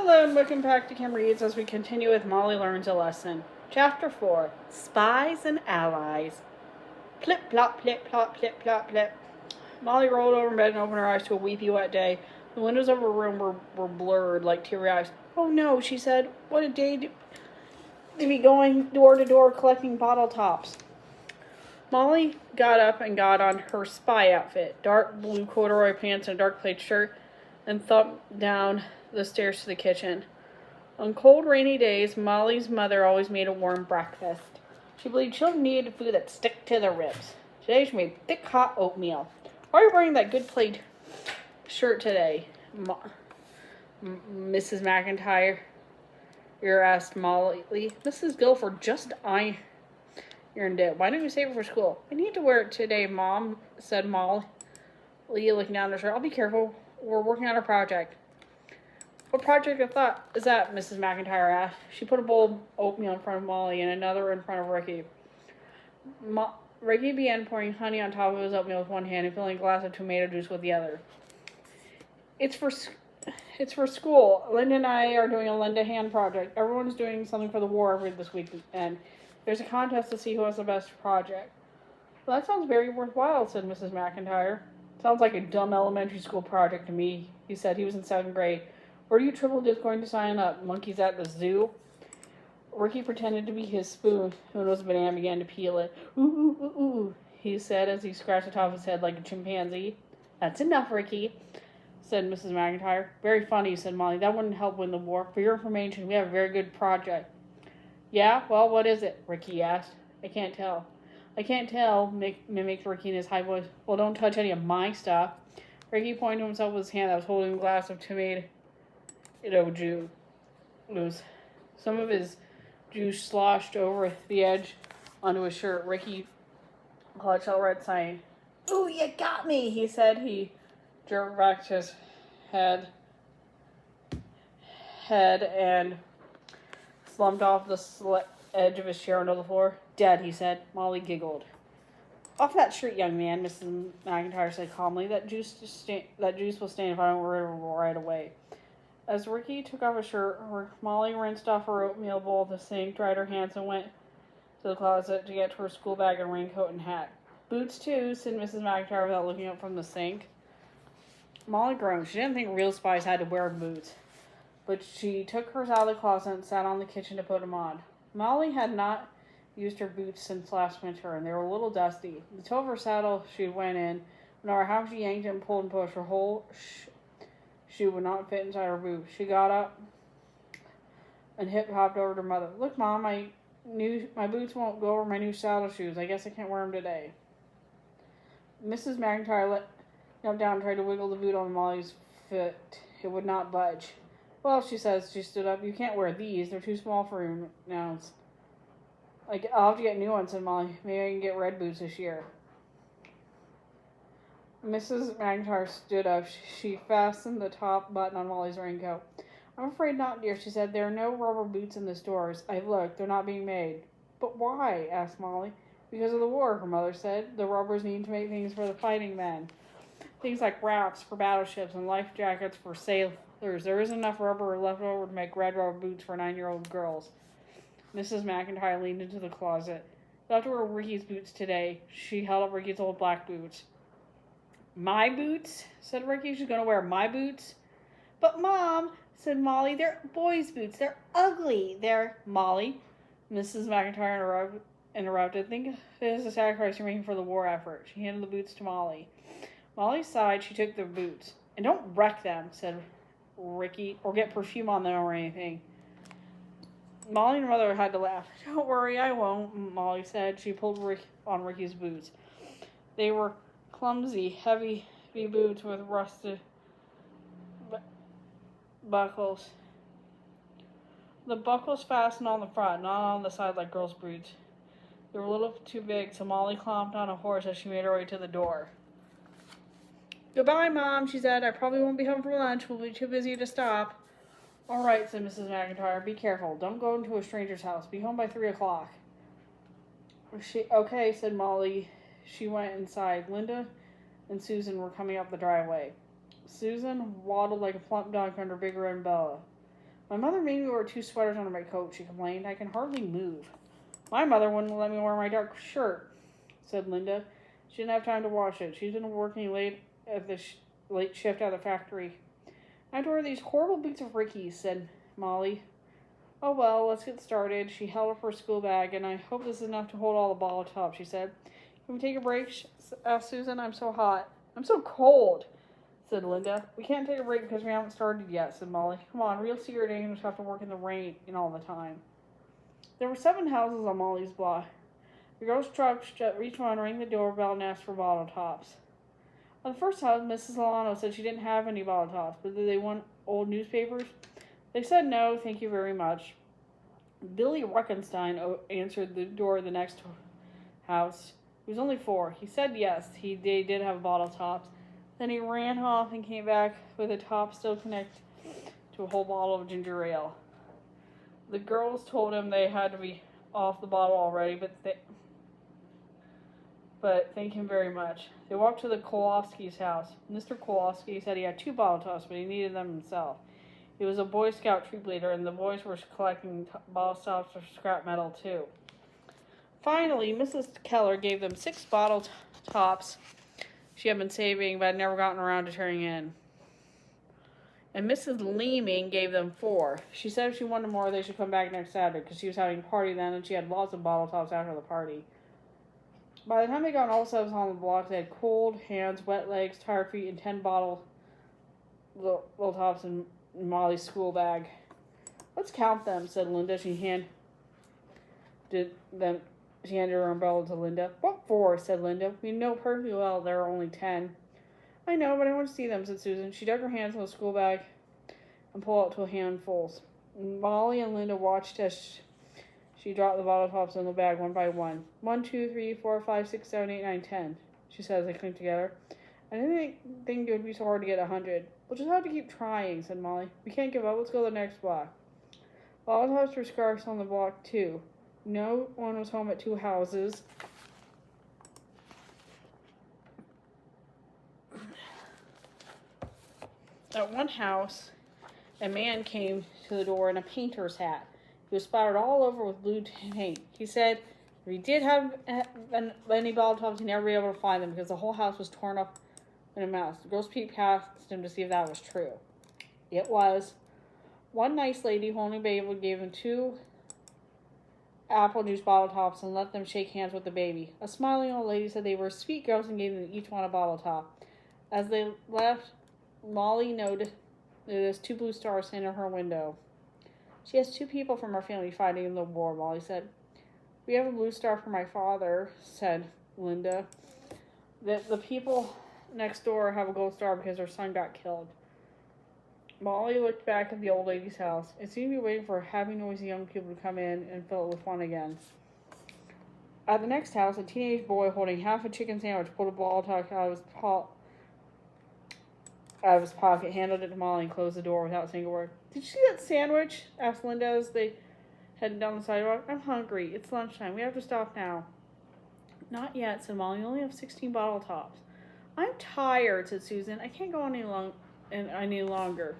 Hello and welcome back to Kim Reads as we continue with Molly Learns a Lesson. Chapter 4, Spies and Allies. Plip, plop, plip, plop, plip, plop, plip. Molly rolled over in bed and opened her eyes to a weepy wet day. The windows of her room were blurred like teary eyes. Oh no, she said. What a day to be going door to door collecting bottle tops. Molly got up and got on her spy outfit, dark blue corduroy pants and a dark plaid shirt, and thumped down the stairs to the kitchen. On cold, rainy days, Molly's mother always made a warm breakfast. She believed children needed food that stick to their ribs. Today she made thick, hot oatmeal. Why are you wearing that good plaid shirt today, Mrs. McIntyre? Asked Molly. Mrs. Guilford just ironed it. Why don't you save it for school? I need to wear it today, Mom, said Molly, looking down at her shirt. I'll be careful. We're working on a project. What project is that? Mrs. McIntyre asked. She put a bowl of oatmeal in front of Molly and another in front of Ricky. Ricky began pouring honey on top of his oatmeal with one hand and filling a glass of tomato juice with the other. It's for school. Linda and I are doing a lend a hand project. Everyone's doing something for the war effort this week, and there's a contest to see who has the best project. Well, that sounds very worthwhile, said Mrs. McIntyre. Sounds like a dumb elementary school project to me, he said. He was in 7th grade. Where are you triple-dip going to sign up? Monkeys at the zoo? Ricky pretended to be his spoon. Who knows, banana began to peel it. Ooh, ooh, ooh, ooh, he said as he scratched the top of his head like a chimpanzee. That's enough, Ricky, said Mrs. McIntyre. Very funny, said Molly. That wouldn't help win the war. For your information, we have a very good project. Yeah? Well, what is it? Ricky asked. I can't tell. I can't tell, mimicked Ricky in his high voice. Well, don't touch any of my stuff. Ricky pointed to himself with his hand that was holding a glass of tomato juice. Some of his juice sloshed over the edge onto his shirt. Ricky clutched out red sign. Ooh, you got me, he said. He jerked back his head and slumped off the edge of his chair onto the floor. Dead, he said. Molly giggled. Off that shirt, young man, Mrs. McIntyre said calmly. That juice will stain if I don't wear it right away. As Ricky took off his shirt, Molly rinsed off her oatmeal bowl at the sink, dried her hands, and went to the closet to get to her school bag and raincoat and hat. Boots, too, said Mrs. McIntyre without looking up from the sink. Molly groaned. She didn't think real spies had to wear boots, but she took hers out of the closet and sat on the kitchen to put them on. Molly had not used her boots since last winter, and they were a little dusty. The toe of her saddle she went in, no matter how she yanked and pulled and pushed, her whole shoe would not fit inside her boot. She got up and hip-hopped over to her mother. Look, Mom, my boots won't go over my new saddle shoes. I guess I can't wear them today. Mrs. McIntyre knelt down and tried to wiggle the boot on Molly's foot. It would not budge. Well, she says, she stood up. You can't wear these. They're too small for you now. I'll have to get new ones, said Molly. Maybe I can get red boots this year. Mrs. McIntyre stood up. She fastened the top button on Molly's raincoat. I'm afraid not, dear, she said. There are no rubber boots in the stores. I've looked. They're not being made. But why? Asked Molly. Because of the war, her mother said. The rubbers need to make things for the fighting men. Things like wraps for battleships and life jackets for sailors. There isn't enough rubber left over to make red rubber boots for 9-year-old girls. Mrs. McIntyre leaned into the closet. You'll have to wear Ricky's boots today. She held up Ricky's old black boots. My boots? Said Ricky. She's going to wear my boots? But, Mom, said Molly, they're boys' boots. They're ugly. They're, Molly, Mrs. McIntyre interrupted. Think of it as a sacrifice you're making for the war effort. She handed the boots to Molly. Molly sighed. She took the boots. And don't wreck them, said Ricky, or get perfume on them or anything. Molly and her mother had to laugh. Don't worry, I won't, Molly said. She pulled on Ricky's boots. They were clumsy, heavy boots with rusted buckles. The buckles fastened on the front, not on the side like girls' boots. They were a little too big, so Molly clomped on a horse as she made her way to the door. Goodbye, Mom, she said. I probably won't be home for lunch. We'll be too busy to stop. All right, said Mrs. McIntyre. Be careful. Don't go into a stranger's house. Be home by 3 o'clock. Okay, said Molly. She went inside. Linda and Susan were coming up the driveway. Susan waddled like a plump duck under big red umbrella. My mother made me wear 2 sweaters under my coat, she complained. I can hardly move. My mother wouldn't let me wear my dark shirt, said Linda. She didn't have time to wash it. She's been working late at the late shift at the factory. I have to wear these horrible boots of Ricky's, said Molly. Oh well, let's get started. She held up her school bag, and I hope this is enough to hold all the bottle tops, she said. Can we take a break? Asked Susan. I'm so hot. I'm so cold, said Linda. We can't take a break because we haven't started yet, said Molly. Come on, real secret agents have to work in the rain and all the time. There were 7 houses on Molly's block. The girls trudged at each one, rang the doorbell, and asked for bottle tops. On the first house, Mrs. Solano said she didn't have any bottle tops, but did they want old newspapers? They said no, thank you very much. Billy Ruckenstein answered the door of the next house. He was only 4. He said yes, they did have bottle tops. Then he ran off and came back with a top still connected to a whole bottle of ginger ale. The girls told him they had to be off the bottle already, but thank him very much. They walked to the Kowalski's house. Mr. Kowalski said he had 2 bottle tops, but he needed them himself. He was a Boy Scout troop leader, and the boys were collecting bottle tops for scrap metal, too. Finally, Mrs. Keller gave them 6 bottle tops she had been saving, but had never gotten around to turning in. And Mrs. Leeming gave them 4. She said if she wanted more, they should come back next Saturday, because she was having a party then, and she had lots of bottle tops after the party. By the time they got all 7 on the block, they had cold hands, wet legs, tired feet, and 10 bottle little tops in Molly's school bag. Let's count them, said Linda. She handed her umbrella to Linda. What for? Said Linda. We know perfectly well there are only 10. I know, but I want to see them, said Susan. She dug her hands in the school bag and pulled out 2 handfuls. Molly and Linda watched as she dropped the bottle tops in the bag one by one. 1, 2, 3, 4, 5, 6, 7, 8, 9, 10, she said as they clinked together. I didn't think it would be so hard to get 100. We'll just have to keep trying, said Molly. We can't give up. Let's go to the next block. Bottle tops were scarce on the block, too. No one was home at 2 houses. At one house, a man came to the door in a painter's hat. He was splattered all over with blue paint. He said if he did have any bottle tops, he'd never be able to find them because the whole house was torn up in a mess. The girls peeped past him to see if that was true. It was. One nice lady holding a baby gave him 2 apple juice bottle tops and let them shake hands with the baby. A smiling old lady said they were sweet girls and gave them each one a bottle top. As they left, Molly noticed 2 blue stars in her window. She has 2 people from our family fighting in the war, Molly said. We have a blue star for my father, said Linda. The people next door have a gold star because their son got killed. Molly looked back at the old lady's house. It seemed to be waiting for happy, noisy young people to come in and fill it with fun again. At the next house, a teenage boy holding half a chicken sandwich pulled a ball top out of his pocket, handed it to Molly, and closed the door without saying a word. Did you see that sandwich? Asked Linda as they headed down the sidewalk. I'm hungry. It's lunchtime. We have to stop now. Not yet, said Molly. You only have 16 bottle tops. I'm tired, said Susan. I can't go any longer.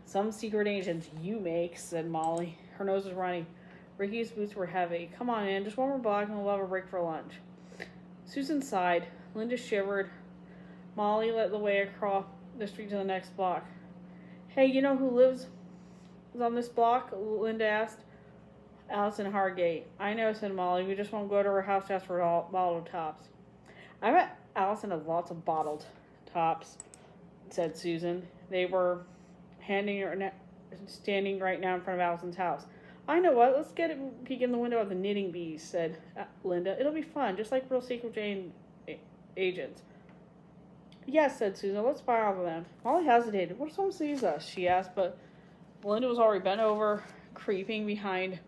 Some secret agents you make, said Molly. Her nose was running. Ricky's boots were heavy. Come on in. Just one more block and we'll have a break for lunch. Susan sighed. Linda shivered. Molly led the way across the street to the next block. Hey, you know who lives on this block? Linda asked. Allison Hargate. I know, said Molly. We just won't go to her house to ask for bottled tops. I bet Allison has lots of bottled tops, said Susan. They were standing right now in front of Allison's house. I know what. Let's get a peek in the window of the knitting bees, said Linda. It'll be fun, just like real Secret Jane agents. Yes, said Susan. Let's buy all of them. Molly hesitated. What if someone sees us? She asked, but Linda was already bent over, creeping behind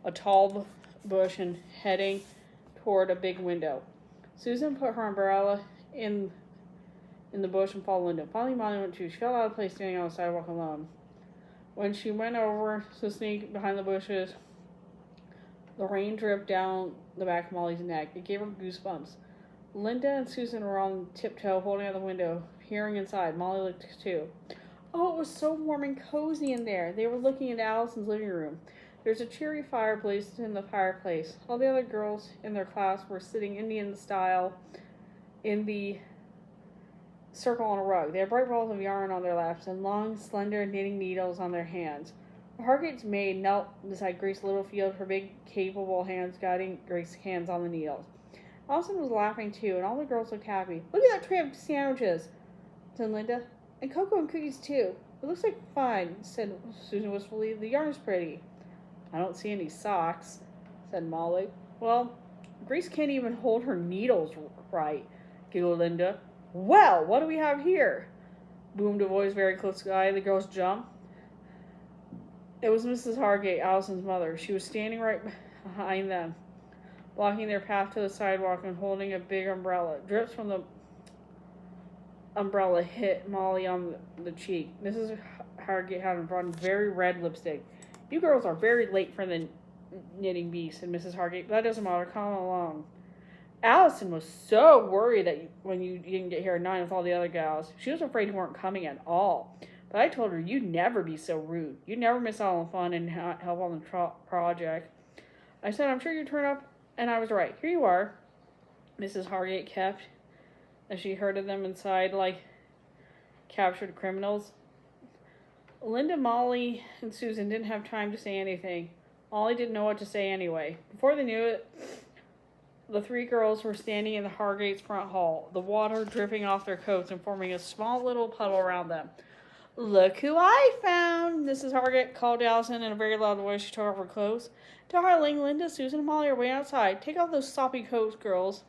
a tall bush and heading toward a big window. Susan put her umbrella in the bush and followed Linda. Finally, Molly went too. She fell out of place standing on the sidewalk alone. When she went over to sneak behind the bushes, the rain dripped down the back of Molly's neck. It gave her goosebumps. Linda and Susan were on tiptoe, holding out the window, peering inside. Molly looked too. Oh, it was so warm and cozy in there. They were looking at Allison's living room. There's a cheery fireplace in the fireplace. All the other girls in their class were sitting Indian style in the circle on a rug. They had bright rolls of yarn on their laps and long, slender knitting needles on their hands. Hargate's maid knelt beside Grace Littlefield, her big, capable hands guiding Grace's hands on the needles. Allison was laughing too, and all the girls looked happy. "Look at that tray of sandwiches," said Linda. "And cocoa and cookies too. It looks like fun," said Susan wistfully. "The yarn is pretty." "I don't see any socks," said Molly. "Well, Grace can't even hold her needles right," giggled Linda. "Well, what do we have here?" boomed a voice very close by. The girls jumped. It was Mrs. Hargate, Allison's mother. She was standing right behind them, blocking their path to the sidewalk and holding a big umbrella. Drips from the umbrella hit Molly on the cheek. Mrs. Hargate had on very red lipstick. "You girls are very late for the knitting bee," said Mrs. Hargate. "But that doesn't matter. Come along." Allison was so worried that when you didn't get here at 9 with all the other gals. She was afraid you weren't coming at all. But I told her you'd never be so rude. You'd never miss out on the fun and help on the project. I said, "I'm sure you'd turn up," and I was right. Here you are, Mrs. Hargate kept, as she herded them inside like captured criminals. Linda, Molly, and Susan didn't have time to say anything. Molly didn't know what to say anyway. Before they knew it, the three girls were standing in the Hargate's front hall, the water dripping off their coats and forming a small little puddle around them. "Look who I found!" Mrs. Hargate called Allison in a very loud voice. She took off her clothes. "Darling, Linda, Susan, and Molly are waiting outside. Take off those soppy coats, girls.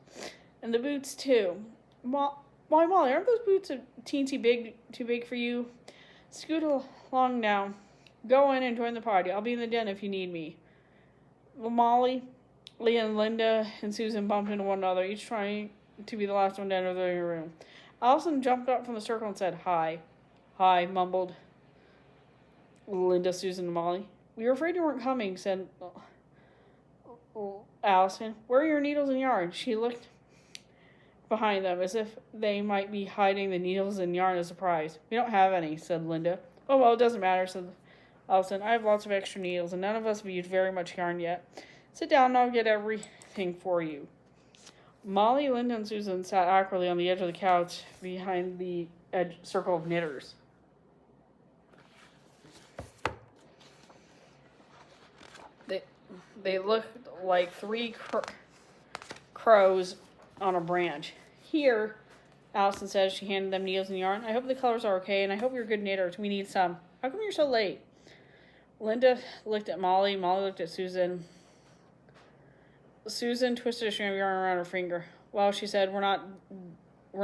And the boots, too." "Why, Molly, aren't those boots too big for you? Scoot along now. Go in and join the party. I'll be in the den if you need me." Well, Molly, Leah, and Linda and Susan bumped into one another, each trying to be the last one to enter the living room. Allison jumped up from the circle and said, "Hi." "Hi," mumbled Linda, Susan, and Molly. "We were afraid you weren't coming," said Allison. "Where are your needles and yarn?" She looked behind them as if they might be hiding the needles and yarn as a surprise. "We don't have any," said Linda. "Oh, well, it doesn't matter," said Allison. "I have lots of extra needles, and none of us have used very much yarn yet. Sit down and I'll get everything for you." Molly, Linda, and Susan sat awkwardly on the edge of the couch behind the circle of knitters. They looked like three crows on a branch. "Here," Allison said as she handed them needles and yarn. "I hope the colors are okay, and I hope you're good knitters. We need some. How come you're so late?" Linda looked at Molly. Molly looked at Susan. Susan twisted a strand of yarn around her finger. "Well," she said, we're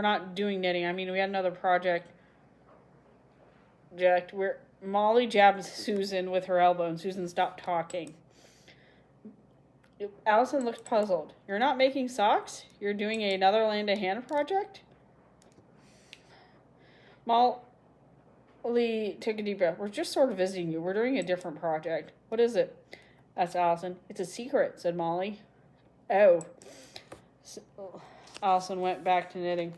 not doing knitting. I mean, we had another project. Molly jabbed Susan with her elbow, and Susan stopped talking. Allison looked puzzled. "You're not making socks? You're doing another Land of Hannah project?" Molly took a deep breath. "We're just sort of visiting you. We're doing a different project." "What is it?" asked Allison. "It's a secret," said Molly. "Oh." Allison went back to knitting.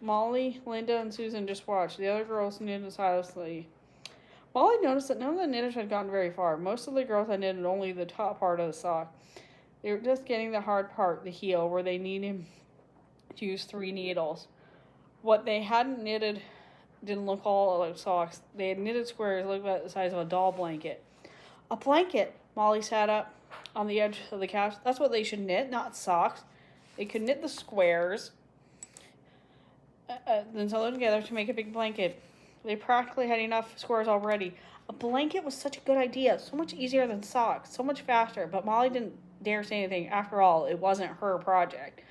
Molly, Linda, and Susan just watched. The other girls knitted silently. Molly noticed that none of the knitters had gotten very far. Most of the girls had knitted only the top part of the sock. They were just getting the hard part, the heel, where they needed to use 3 needles. What they hadn't knitted didn't look all like socks. They had knitted squares that looked about the size of a doll blanket. "A blanket!" Molly sat up on the edge of the couch. "That's what they should knit, not socks. They could knit the squares, then sew them together to make a big blanket. They practically had enough squares already. A blanket was such a good idea, so much easier than socks, so much faster." But Molly didn't dare say anything. After all, it wasn't her project.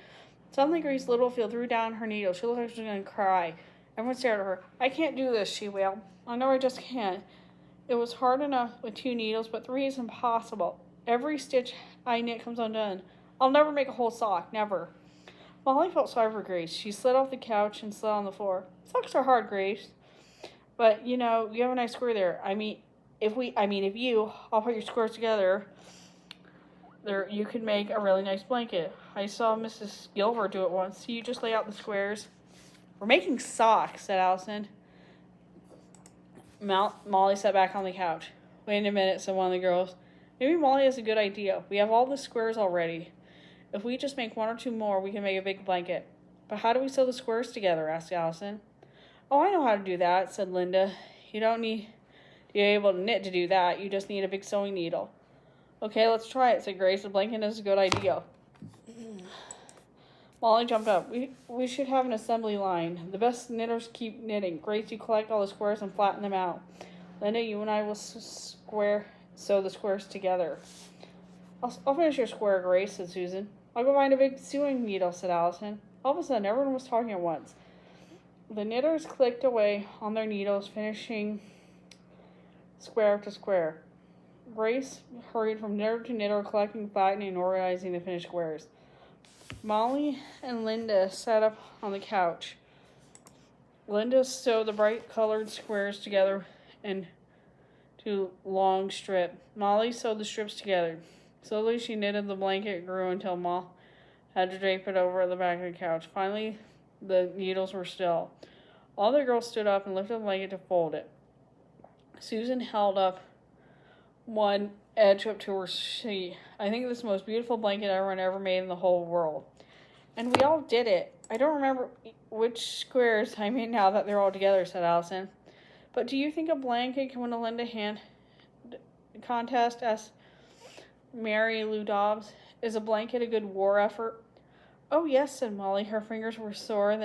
Suddenly, Grace Littlefield threw down her needle. She looked like she was going to cry. Everyone stared at her. "I can't do this," she wailed. "I know I just can't. It was hard enough with 2 needles, but 3 is impossible. Every stitch I knit comes undone. I'll never make a whole sock, never." Molly felt sorry for Grace. She slid off the couch and slid on the floor. "Socks are hard, Grace. But, you know, you have a nice square there. If I'll put your squares together, you could make a really nice blanket. I saw Mrs. Gilbert do it once. So you just lay out the squares." "We're making socks," said Allison. Molly sat back on the couch. Wait a minute, said one of the girls. Maybe Molly has a good idea. We have all the squares already. If we just make one or two more, we can make a big blanket. But how do we sew the squares together? Asked Allison. Oh, I know how to do that, said Linda. You don't need to be able to knit to do that. You just need a big sewing needle. Okay, let's try it, said Grace. The blanket is a good idea. Molly jumped up. We should have an assembly line. The best knitters keep knitting. Grace, you collect all the squares and flatten them out. Linda, you and I will sew the squares together. I'll finish your square, Grace, said Susan. I'll go find a big sewing needle, said Allison. All of a sudden, everyone was talking at once. The knitters clicked away on their needles, finishing square after square. Grace hurried from knitter to knitter, collecting, flattening, and organizing the finished squares. Molly and Linda sat up on the couch. Linda sewed the bright-colored squares together into long strip. Molly sewed the strips together. Slowly, she knitted the blanket. It grew until Ma had to drape it over at the back of the couch. Finally, the needles were still. All the girls stood up and lifted the blanket to fold it. Susan held up one edge up to her sheet. I think this is the most beautiful blanket everyone ever made in the whole world. And we all did it. I don't remember which squares I made now that they're all together, said Allison. But do you think a blanket can win a Linda hand contest? Asked Mary Lou Dobbs. Is a blanket a good war effort? Oh, yes, said Molly. Her fingers were sore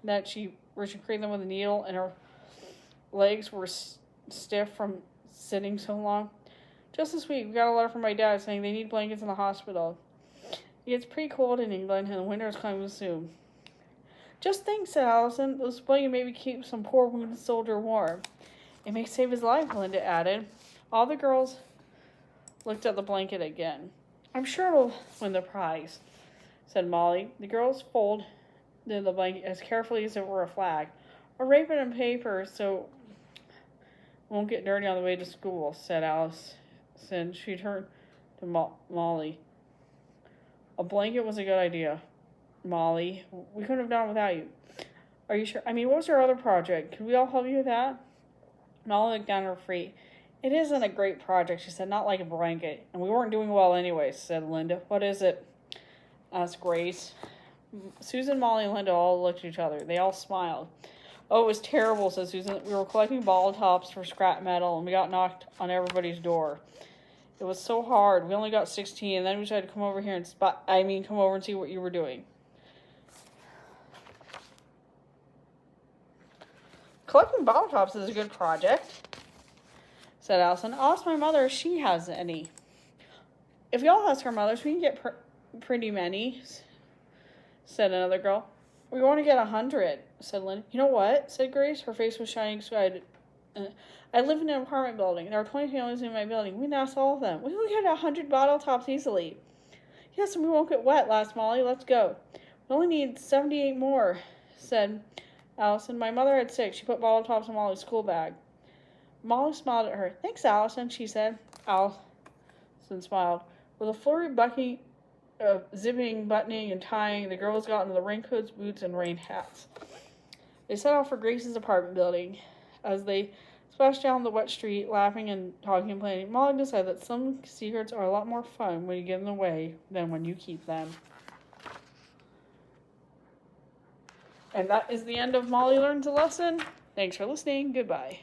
that she created them with a needle, and her legs were stiff from sitting so long. Just this week, we got a letter from my dad saying they need blankets in the hospital. It gets pretty cold in England, and the winter is coming soon. Just think, said Allison. This blanket maybe keep some poor wounded soldier warm. It may save his life, Linda added. All the girls looked at the blanket again. I'm sure it'll win the prize, said Molly. The girls folded the blanket as carefully as if it were a flag. Or wrap it in paper so it won't get dirty on the way to school, said Alice. Since she turned to Molly. A blanket was a good idea, Molly. We couldn't have done it without you. Are you sure? I mean, what was your other project? Could we all help you with that? Molly looked down at her feet. It isn't a great project, she said, not like a blanket. And we weren't doing well anyway, said Linda. What is it? Asked Grace. Susan, Molly, and Linda all looked at each other. They all smiled. Oh, it was terrible, said Susan. We were collecting bottle tops for scrap metal, and we got knocked on everybody's door. It was so hard. We only got 16, and then we decided to come over here and come over and see what you were doing. Collecting bottle tops is a good project, said Allison. I'll ask my mother if she has any. If we all ask our mothers, we can get pretty many, said another girl. We want to get 100, said Linda. You know what, said Grace. Her face was shining excited. I live in an apartment building. There are 20 families in my building. We can ask all of them. We can get 100 bottle tops easily. Yes, and we won't get wet, laughed Molly. Let's go. We only need 78 more, said Allison. My mother had 6. She put bottle tops in Molly's school bag. Molly smiled at her. Thanks, Allison, she said. Allison smiled. With a flurry of zipping, buttoning, and tying, the girls got into the raincoats, boots, and rain hats. They set off for Grace's apartment building. As they splashed down the wet street, laughing and talking and playing, Molly decided that some secrets are a lot more fun when you give them away than when you keep them. And that is the end of Molly Learns a Lesson. Thanks for listening. Goodbye.